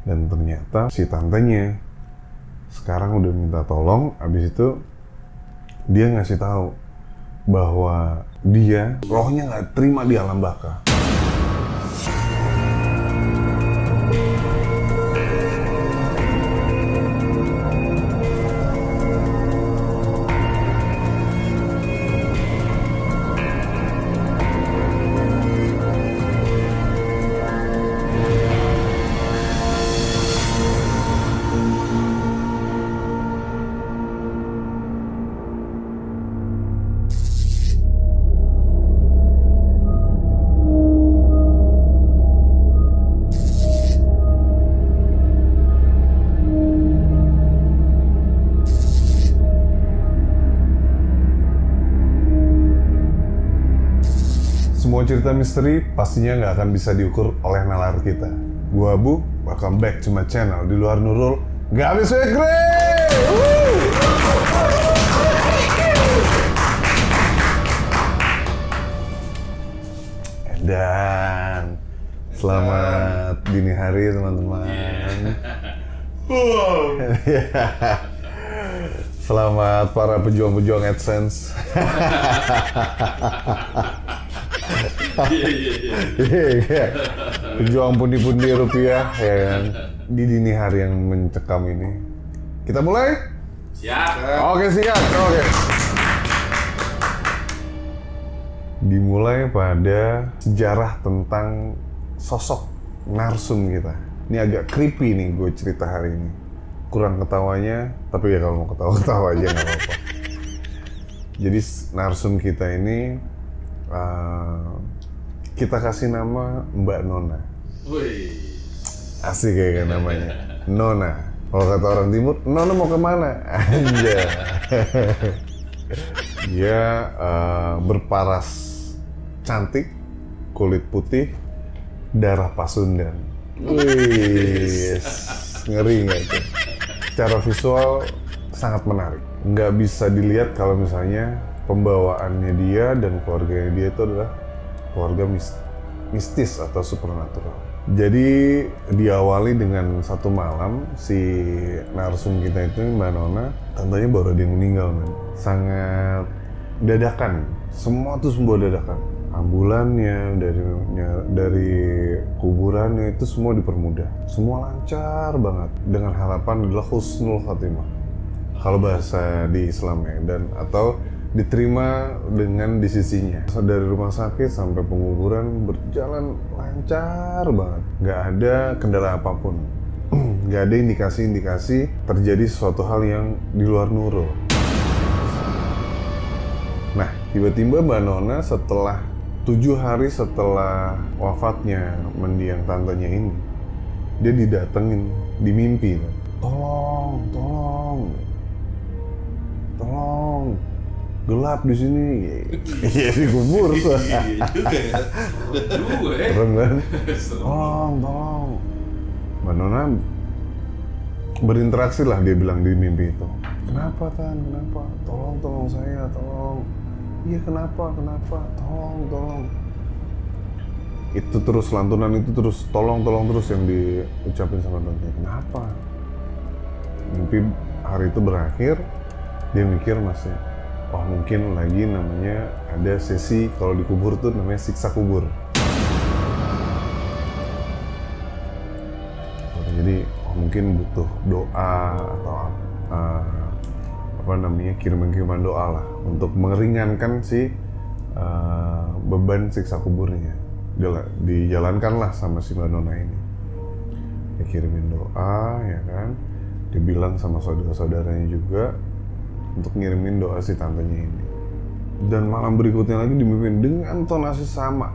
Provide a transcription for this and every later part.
Dan ternyata si tantenya sekarang udah minta tolong, abis itu dia ngasih tahu bahwa dia rohnya nggak terima di alam baka. Semua cerita misteri pastinya nggak akan bisa diukur oleh nalar kita. Gua Abu, welcome back to my channel. Di luar Nurul, nggak habis sekre! Dan selamat dini hari teman-teman. Selamat para pejuang-pejuang AdSense. Iya. Pejuang pundi-pundi rupiah ya kan. Di dini hari yang mencekam ini. Kita mulai? Siap. Oke, siap. Oke. Dimulai pada sejarah tentang sosok narsum kita. Ini agak creepy nih gue cerita hari ini. Kurang ketawanya, tapi ya kalau mau ketawa-ketawa aja nggak apa-apa. Jadi narsum kita ini kita kasih nama Mbak Nona. Wih. Asik kayak namanya. Nona. Kalau kata orang timur, Nona mau kemana? Anjay. Dia berparas cantik, kulit putih, darah Pasundan. Wih, ngeri nggak tuh? Secara visual sangat menarik. Nggak bisa dilihat kalau misalnya pembawaannya dia dan keluarganya dia itu adalah keluarga mistis atau supernatural. Jadi diawali dengan satu malam si narsum kita itu Mbak Nona, tantenya baru ada yang meninggal men. Sangat dadakan, semua tuh semua dadakan. Ambulannya, dari kuburannya itu semua dipermudah. Semua lancar banget dengan harapan adalah husnul khatimah. Kalau bahasa di Islamnya dan atau diterima dengan di sisinya. Dari rumah sakit sampai penguburan berjalan lancar banget. Nggak ada kendala apapun. Nggak ada indikasi-indikasi terjadi sesuatu hal yang di luar nurul. Nah, tiba-tiba Mbak Nona setelah 7 hari setelah wafatnya mendiang tantenya ini, dia didatengin di mimpi. Tolong, gelap di sini. Iya, dikubur tuh. Serem kan? Tolong. Mbak Nona berinteraksi lah, dia bilang di mimpi itu. Kenapa Tan? Kenapa? Tolong saya, tolong. Iya kenapa? Tolong. Itu terus lantunan itu terus tolong terus yang diucapin sama tante. Kenapa? Mimpi hari itu berakhir, dia mikir masih, wah mungkin lagi namanya ada sesi kalau dikubur tuh namanya siksa kubur. Jadi mungkin butuh doa atau kiriman doa lah untuk meringankan si beban siksa kuburnya. Dijalankanlah sama si Mbak Nona ini. Dia kirimin doa ya kan. Dia bilang sama saudara-saudaranya juga untuk ngirimin doa si tantenya ini. Dan malam berikutnya lagi dimimpin dengan tonasi sama.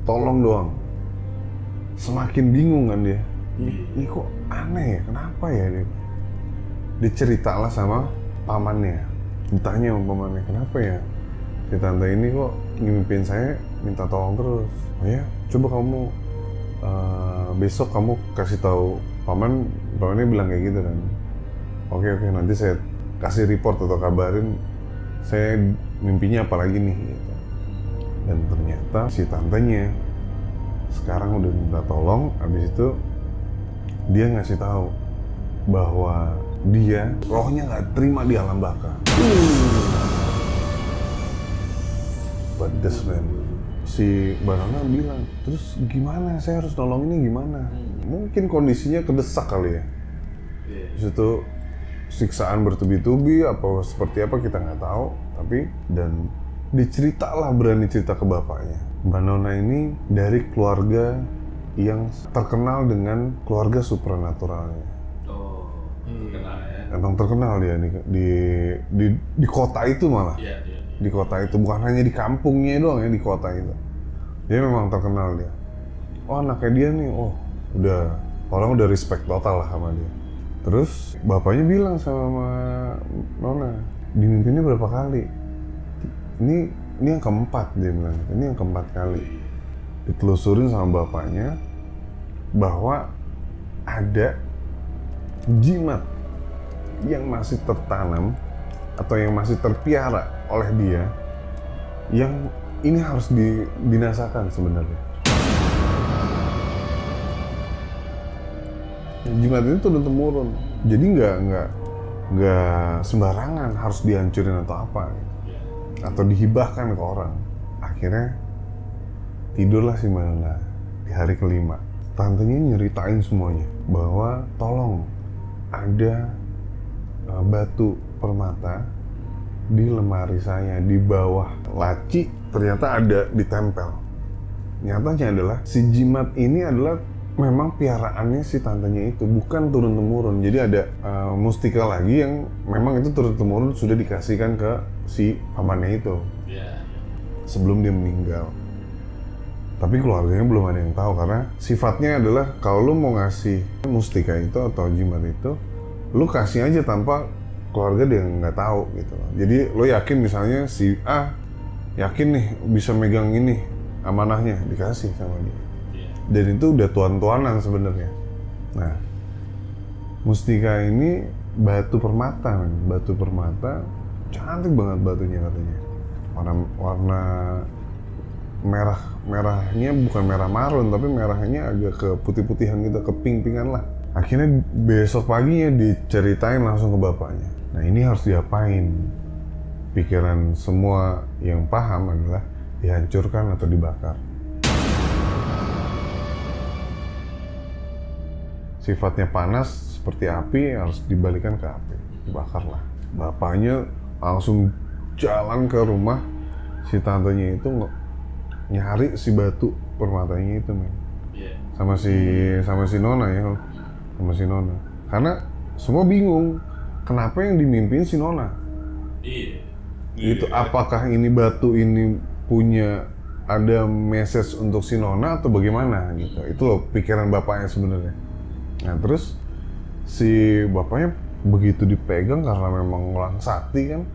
Tolong doang. Semakin bingung kan dia. Ini kok aneh ya, kenapa ya dia? Dia ceritalah sama pamannya. Ditanya sama pamannya, kenapa ya? Si tante ini kok ngimimpin saya minta tolong terus. Oh ya, coba kamu besok kamu kasih tahu pamannya bilang kayak gitu kan. Oke, nanti saya kasih report atau kabarin saya mimpinya apa lagi nih gitu. Dan ternyata si tantenya sekarang udah minta tolong, habis itu dia ngasih tahu bahwa dia rohnya nggak terima di alam baka. Pedes men. Si Banana bilang, terus gimana? Saya harus nolonginnya gimana? Mungkin kondisinya kedesak kali ya. Di situ siksaan bertubi-tubi apa seperti apa kita nggak tahu, tapi dan diceritalah, berani cerita ke bapaknya. Mbak Nona ini dari keluarga yang terkenal dengan keluarga supranaturalnya. Terkenal ya. Emang terkenal dia di kota itu malah. Iya. Di kota itu, bukan hanya di kampungnya doang ya, di kota itu. Dia memang terkenal dia. Oh anaknya dia nih, oh orang udah respect total lah sama dia. Terus bapaknya bilang sama Nona, dimimpinnya berapa kali? Ini yang keempat, dia bilang. Ini yang keempat kali. Ditelusurin sama bapaknya bahwa ada jimat yang masih tertanam atau yang masih terpiara oleh dia, yang ini harus dibinasakan sebenarnya. Jimat ini turun temurun, jadi nggak sembarangan harus dihancurin atau apa, atau dihibahkan ke orang. Akhirnya tidurlah si Mbak Nona di hari kelima. Tantenya nyeritain semuanya bahwa tolong ada batu permata di lemari saya, di bawah laci ternyata ada ditempel. Nyatanya adalah si jimat ini adalah memang piaraannya si tantenya itu, bukan turun temurun. Jadi ada mustika lagi yang memang itu turun temurun sudah dikasihkan ke si pamannya itu sebelum dia meninggal. Tapi keluarganya belum ada yang tahu karena sifatnya adalah kalau lu mau ngasih mustika itu atau jimat itu, lu kasih aja tanpa keluarga dia nggak tahu gitu. Jadi lo yakin misalnya si A yakin nih bisa megang ini amanahnya, dikasih sama dia. Dan itu udah tuan-tuanan sebenarnya. Nah, mustika ini batu permata, batu permata cantik banget batunya katanya. Warna merahnya bukan merah marun tapi merahnya agak ke putih-putihan gitu, ke pink-pinkan lah. Akhirnya besok paginya diceritain langsung ke bapaknya. Nah ini harus diapain? Pikiran semua yang paham adalah dihancurkan atau dibakar. Sifatnya panas seperti api, harus dibalikan ke api, dibakarlah. Bapaknya langsung jalan ke rumah si tantenya itu nyari si batu permatanya itu, men. Sama si Nona ya, sama si Nona. Karena semua bingung, kenapa yang dimimpin si Nona? Itu apakah ini batu ini punya ada message untuk si Nona atau bagaimana gitu. Itu loh pikiran bapaknya sebenarnya. Nah terus si bapaknya begitu dipegang karena memang orang sakti kan,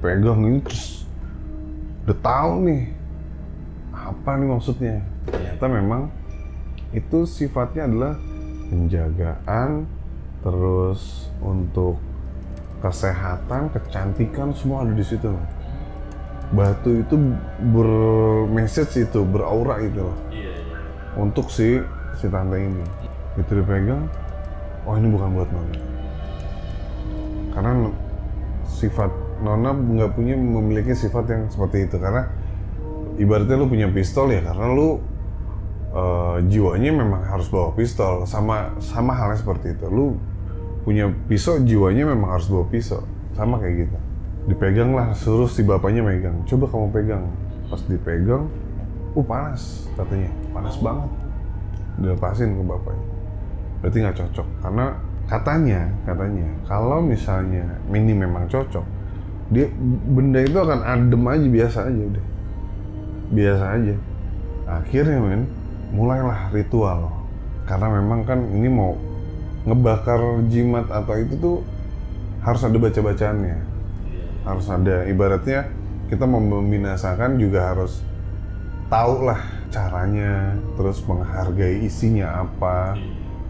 pegang ini terus udah tahu nih apa nih maksudnya. Ternyata memang itu sifatnya adalah penjagaan, terus untuk kesehatan, kecantikan semua ada di situ. Batu itu bermessage itu, beraura itu loh. Untuk si tante ini. Itu dipegang, oh ini bukan buat Nona. Karena sifat Nona nggak memiliki sifat yang seperti itu. Karena ibaratnya lu punya pistol ya, karena lu jiwanya memang harus bawa pistol. Sama halnya seperti itu. Lu punya pisau, jiwanya memang harus bawa pisau. Sama kayak gitu. Dipegang lah, suruh si bapaknya megang. Coba kamu pegang. Pas dipegang, panas katanya. Panas banget. Dilepasin ke bapaknya. Berarti nggak cocok. Karena katanya kalau misalnya ini memang cocok, benda itu akan adem aja, biasa aja udah. Biasa aja. Akhirnya mulailah ritual. Karena memang kan ini mau ngebakar jimat atau itu tuh harus ada baca-bacaannya. Harus ada, ibaratnya kita mau membinasakan juga harus tahu lah caranya, terus menghargai isinya apa.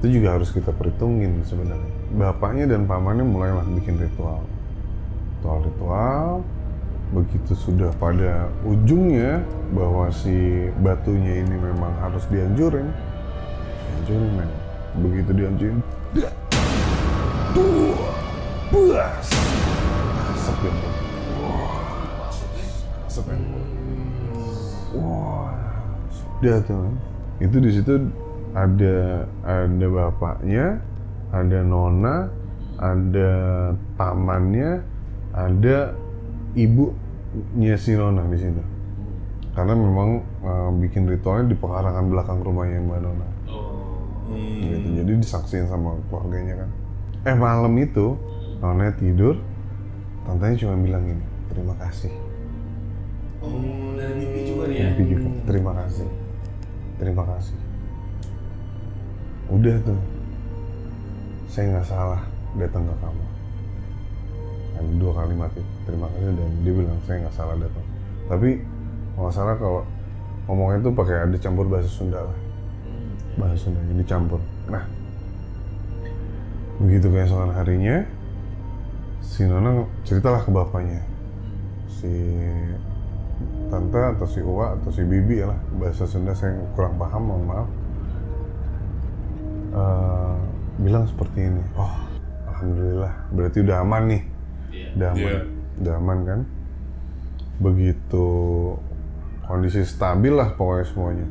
Itu juga harus kita perhitungin sebenarnya. Bapaknya dan pamannya mulailah bikin ritual. Begitu sudah pada ujungnya bahwa si batunya ini memang harus dihancurin men. Begitu dihancurkan, buas, asap yang asap yang wah, sudah tuh kan. Itu di situ ada bapaknya, ada nona, ada tamannya, ada ibunya si nona di situ. Karena memang bikin ritualnya di pekarangan belakang rumahnya Mbak Nona. Gitu. Jadi disaksiin sama keluarganya kan. Malam itu Nona tidur, tantenya cuma bilang gini, terima kasih. Oh, dari mimpi juga nih ya? Mimpi juga, terima kasih. Terima kasih. Udah tuh, saya nggak salah datang ke kamu. Ada 2 kalimat itu, terima kasih, dan dia bilang saya nggak salah datang. Tapi nggak salah kalau ngomongnya tuh pakai ada campur bahasa Sunda lah. Bahasa Sundanya dicampur. Nah, begitu keesokan harinya, si Nona ceritalah ke bapaknya. Si tante atau si Uwa atau si Bibi lah, bahasa Sunda saya kurang paham, mohon maaf. Bilang seperti ini, oh alhamdulillah, berarti udah aman nih. Udah aman kan. Begitu kondisi stabil lah pokoknya semuanya.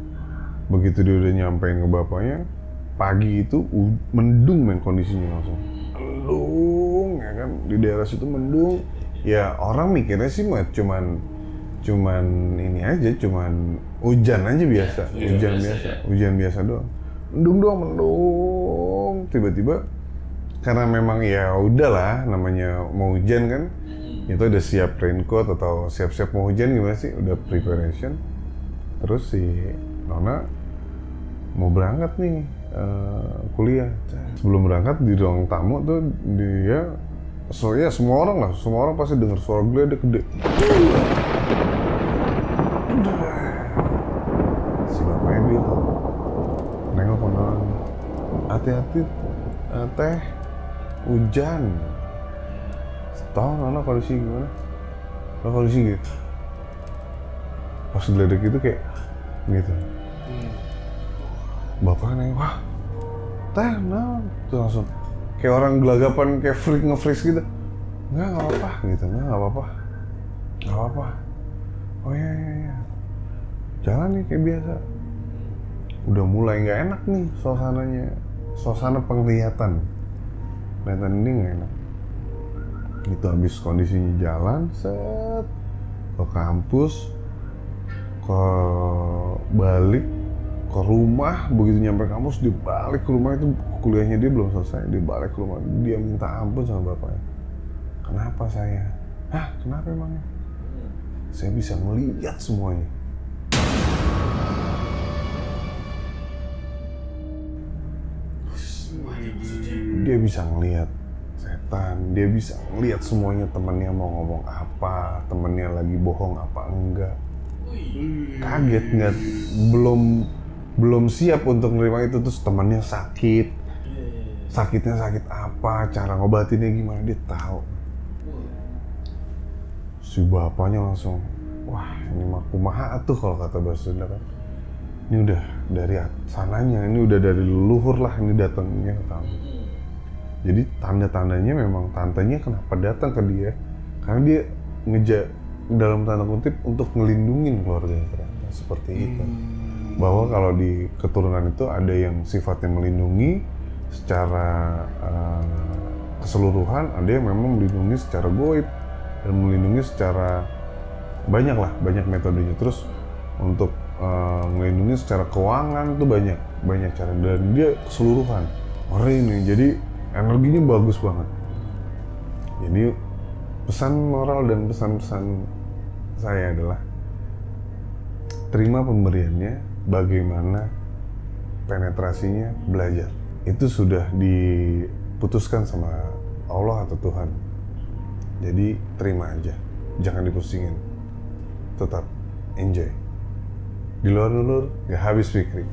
Begitu dia udah nyampein ke bapaknya, pagi itu mendung men kondisinya langsung. Mendung ya kan, di daerah situ mendung. Ya orang mikirnya sih mah cuman ini aja, cuman hujan aja biasa, hujan biasa doang. Mendung doang, mendung. Tiba-tiba karena memang ya udahlah, namanya mau hujan kan, itu udah siap raincoat atau siap-siap mau hujan gimana sih, udah preparation. Terus si Nona mau berangkat nih kuliah. Sebelum berangkat di ruang tamu tuh dia, semua orang pasti dengar suara geledek gede. Si bapaknya bilang, nengok ke Nona, hati-hati teh, hujan. Tahu Nona kondisi gimana? Nona kondisi gitu. Pas geledek itu kayak gitu. Bapaknya nengok, wah, teh, nah, tuh langsung kayak orang gelagapan, kayak nge-freeze gitu. Nggak apa-apa gitu, nggak apa-apa. Oh iya. Jalan nih kayak biasa. Udah mulai nggak enak nih suasananya, suasana penglihatan ini nggak enak. Itu habis kondisinya jalan, set ke kampus, ke balik ke rumah. Begitu nyampe kampus, di balik ke rumah itu kuliahnya dia belum selesai. Di balik ke rumah dia minta ampun sama bapaknya. Kenapa saya? Hah, kenapa emangnya? Saya bisa melihat semuanya. Dia bisa ngelihat setan, dia bisa ngelihat semuanya, temennya mau ngomong apa, temennya lagi bohong apa enggak. Kaget nggak, belum siap untuk menerima itu. Terus temennya sakitnya sakit apa, cara ngobatinnya gimana, dia tahu. Si bapaknya langsung, wah ini mah kumaha tuh kalau kata bahasa Sunda kan. Ini udah dari sananya, ini udah dari leluhur lah ini datangnya ke kamu. Jadi tanda-tandanya memang tantenya kenapa datang ke dia, karena dia dalam tanda kutip untuk ngelindungin keluarganya, ternyata seperti itu. Bahwa kalau di keturunan itu ada yang sifatnya melindungi secara keseluruhan, ada yang memang melindungi secara goib dan melindungi secara banyak metodenya. Terus untuk melindungi secara keuangan tuh banyak cara, dan dia keseluruhan orang ini. Jadi energinya bagus banget. Jadi pesan moral dan pesan-pesan saya adalah terima pemberiannya, bagaimana penetrasinya, belajar. Itu sudah diputuskan sama Allah atau Tuhan. Jadi terima aja, jangan dipusingin, tetap enjoy. Di luar gak habis pikir.